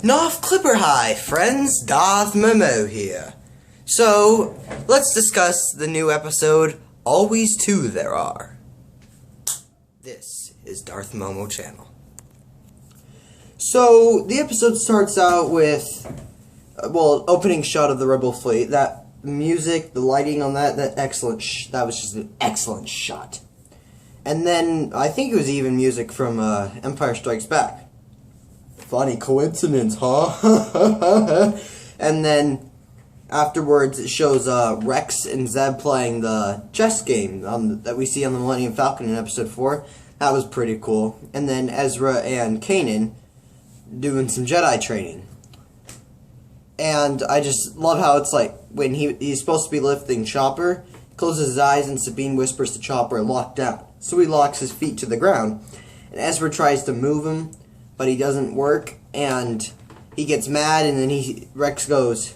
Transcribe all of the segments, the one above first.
Noff Clipper High, friends, Darth Momo here. So, let's discuss the new episode, Always Two There Are. This is Darth Momo Channel. So, the episode starts out with, opening shot of the Rebel fleet. That music, the lighting on that excellent, that was just an excellent shot. And then, I think it was even music from Empire Strikes Back. Funny coincidence, huh? And then afterwards, it shows Rex and Zeb playing the chess game that we see on the Millennium Falcon in Episode 4. That was pretty cool. And then Ezra and Kanan doing some Jedi training. And I just love how it's like when he's supposed to be lifting Chopper, closes his eyes and Sabine whispers to Chopper, "Lock down." So he locks his feet to the ground. And Ezra tries to move him, but he doesn't work, and he gets mad, and then Rex goes,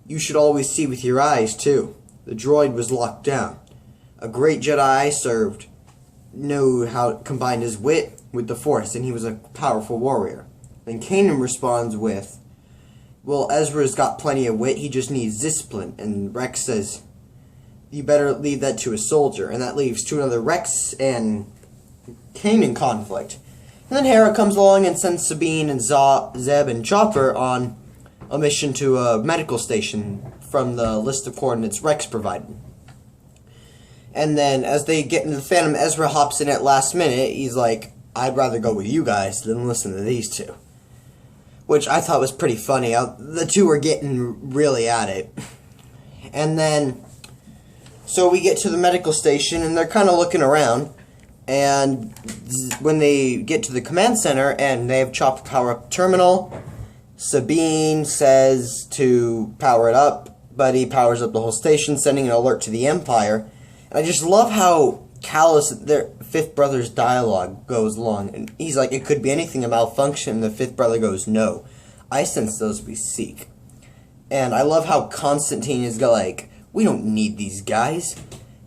"You should always see with your eyes, too. The droid was locked down. A great Jedi I served knew how to combine his wit with the Force, and he was a powerful warrior." Then Kanan responds with, "Well, Ezra's got plenty of wit, he just needs discipline." And Rex says, "You better leave that to a soldier." And that leads to another Rex and Kanan conflict. And then Hera comes along and sends Sabine and Zeb and Chopper on a mission to a medical station from the list of coordinates Rex provided. And then as they get into the Phantom, Ezra hops in at last minute. He's like, "I'd rather go with you guys than listen to these two." Which I thought was pretty funny. The two were getting really at it. And then, so we get to the medical station and they're kind of looking around. And when they get to the command center and they have Chopper power up terminal, Sabine says to power it up, but he powers up the whole station, sending an alert to the Empire. And I just love how callous their fifth brother's dialogue goes along. And he's like, "It could be anything, a malfunction." And the fifth brother goes, "No, I sense those we seek." And I love how Constantine is like, "We don't need these guys."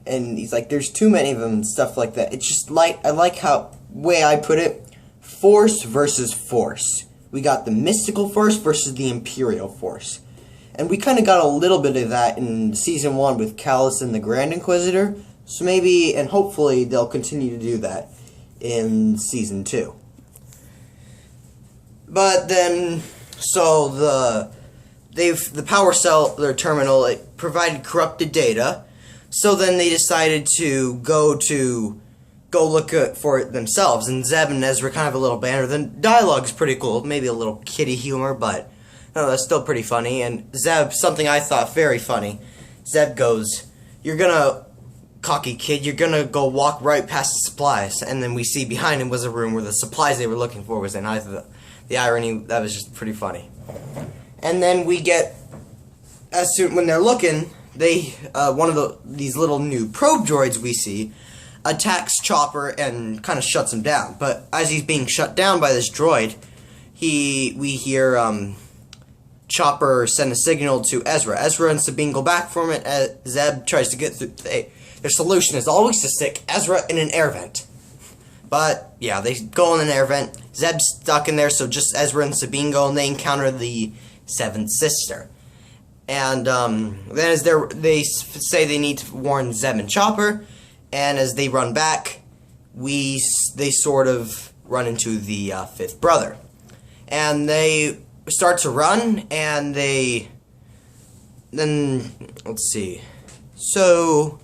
And he's like, "There's too many of them," and stuff like that. It's just like, I like how, way I put it, Force versus Force. We got the mystical Force versus the Imperial Force. And we kind of got a little bit of that in Season 1 with Callus and the Grand Inquisitor. So maybe, and hopefully, they'll continue to do that in Season 2. But then, so the power cell, their terminal, it provided corrupted data. So then they decided to go look for it themselves. And Zeb and Ezra kind of a little banter. The dialogue's pretty cool. Maybe a little kiddie humor, but no, that's still pretty funny. And Zeb, something I thought very funny. Zeb goes, "You're gonna, cocky kid, you're gonna go walk right past the supplies." And then we see behind him was a room where the supplies they were looking for was in. I thought the irony, that was just pretty funny. And then we get, when they're looking, one of these little new probe droids we see attacks Chopper and kind of shuts him down. But as he's being shut down by this droid, we hear Chopper send a signal to Ezra. Ezra and Sabine go back for him, and Zeb tries to get through. Their solution is always to stick Ezra in an air vent. But yeah, they go in an air vent. Zeb's stuck in there, so just Ezra and Sabine go, and they encounter the seventh sister. And then as they say they need to warn Zeb and Chopper, and as they run back, they sort of run into the fifth brother. And they start to run, and let's see. So,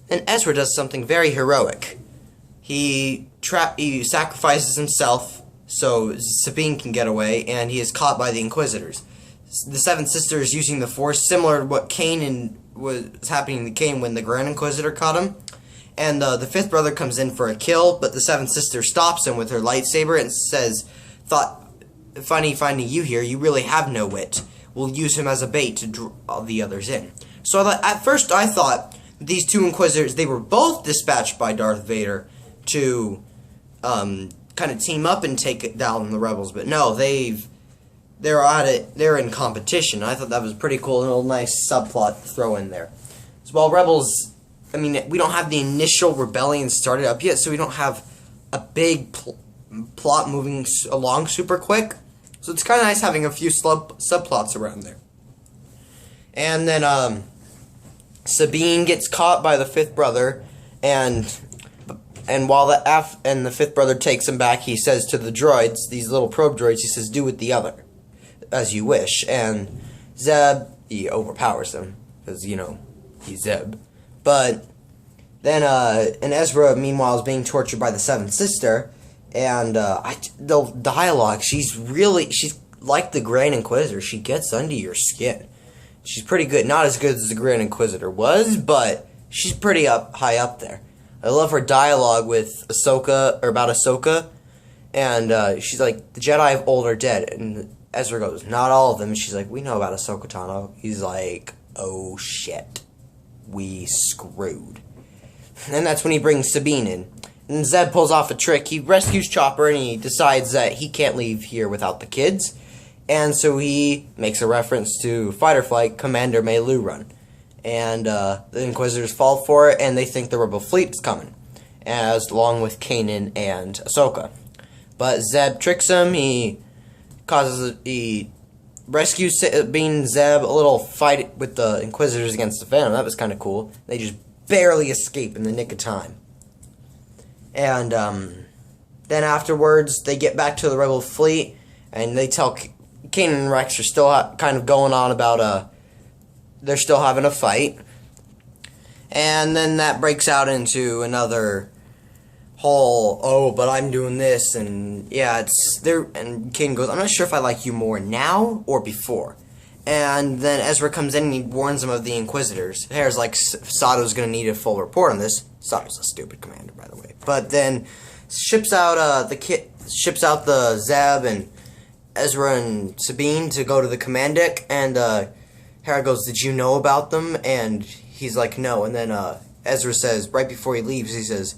then Ezra does something very heroic. He sacrifices himself so Sabine can get away, and he is caught by the Inquisitors. The Seven Sisters using the Force, similar to what was happening to Kanan when the Grand Inquisitor caught him. And the fifth brother comes in for a kill, but the Seventh Sister stops him with her lightsaber and says, "Funny finding you here, you really have no wit. We'll use him as a bait to draw the others in." So at first I thought these two Inquisitors, they were both dispatched by Darth Vader to kind of team up and take down the rebels, but no, they're at it. They're in competition. I thought that was pretty cool, a little nice subplot to throw in there. So while Rebels, I mean, we don't have the initial rebellion started up yet, so we don't have a big plot moving along super quick. So it's kind of nice having a few subplots around there. And then Sabine gets caught by the fifth brother, and while the fifth brother takes him back, he says to the droids, these little probe droids, he says, "Do with the other as you wish." And Zeb, he overpowers them because he's Zeb. But then and Ezra, meanwhile, is being tortured by the seventh sister, and the dialogue, she's like the Grand Inquisitor. She gets under your skin. She's pretty good. Not as good as the Grand Inquisitor was, but she's pretty high up there. I love her dialogue with Ahsoka, or about Ahsoka, and she's like, "The Jedi of old are dead," and Ezra goes, "Not all of them." And she's like, "We know about Ahsoka Tano." He's like, "Oh shit, we screwed." And that's when he brings Sabine in. And Zeb pulls off a trick. He rescues Chopper, and he decides that he can't leave here without the kids. And so he makes a reference to Fight or Flight, Commander Melu Run. And the Inquisitors fall for it, and they think the Rebel fleet's coming, along with Kanan and Ahsoka. But Zeb tricks him. He rescues Sabine and Zeb. A little fight with the Inquisitors against the Phantom. That was kind of cool. They just barely escape in the nick of time. And then afterwards, they get back to the Rebel fleet, and they tell Kanan and Rex are still kind of going on about they're still having a fight. And then that breaks out into another whole, "Oh, but I'm doing this," and yeah, it's there. And Kanan goes, "I'm not sure if I like you more now or before." And then Ezra comes in and he warns him of the Inquisitors. Hare's like, Sato's gonna need a full report on this. Sato's a stupid commander, by the way. But then ships out the Zeb and Ezra and Sabine to go to the command deck, and Hera goes, "Did you know about them?" And he's like, "No." And then Ezra says, right before he leaves, he says,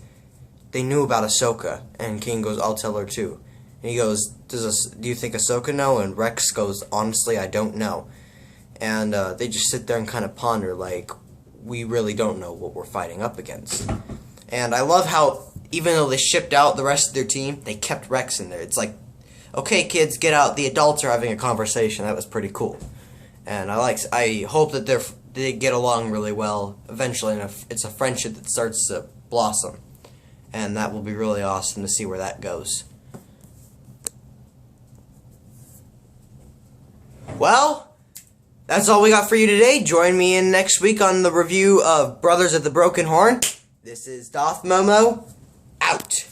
"They knew about Ahsoka." And King goes, "I'll tell her too." And he goes, do you think Ahsoka know? And Rex goes, "Honestly, I don't know." And they just sit there and kind of ponder, like, we really don't know what we're fighting up against. And I love how, even though they shipped out the rest of their team, they kept Rex in there. It's like, okay, kids, get out. The adults are having a conversation. That was pretty cool. And I hope that they get along really well eventually, and it's a friendship that starts to blossom. And that will be really awesome to see where that goes. Well, that's all we got for you today. Join me in next week on the review of Brothers of the Broken Horn. This is Doth Momo, out.